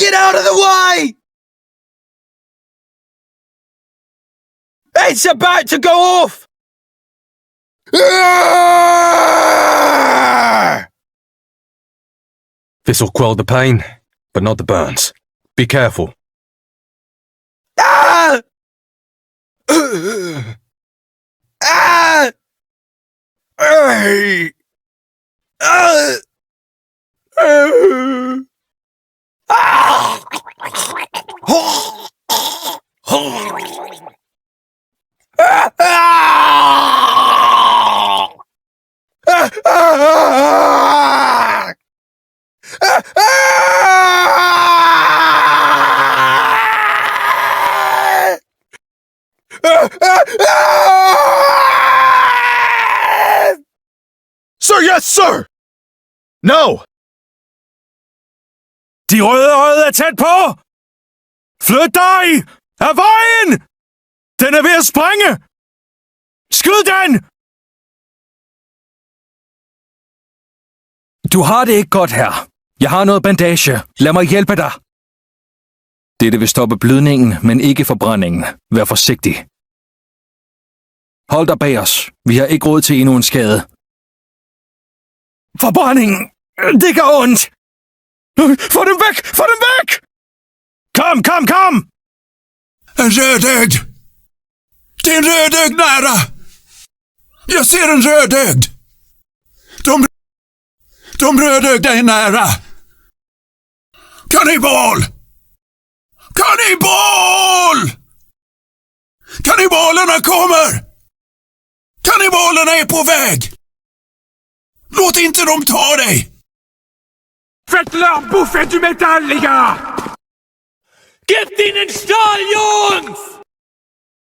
Get out of the way! It's about to go off! This'll quell the pain, but not the burns. Be careful. Ah! Ah! Sir, yes, sir! No! De røde er tæt på! Flyt dig! Af vejen! Den er ved at sprænge! Skyd den! Du har det ikke godt her. Jeg har noget bandage. Lad mig hjælpe dig. Dette vil stoppe blødningen, men ikke forbrændingen. Vær forsigtig. Hold dig bag os. Vi har ikke råd til endnu en skade. Forbrændingen! Det gør ondt! Få dem væk! Få dem væk! Kom, kom, kom! En rödögd! Det är en rödögd nära! Jag ser en rödögd! De rödögda är nära! Kannibal! Kannibal! Kannibalerna kommer! Kannibalerna är på väg! Låt inte dem ta dig! Faites-leur bouffer du métal, les gars! Gebt ihnen Stahl, Jungs!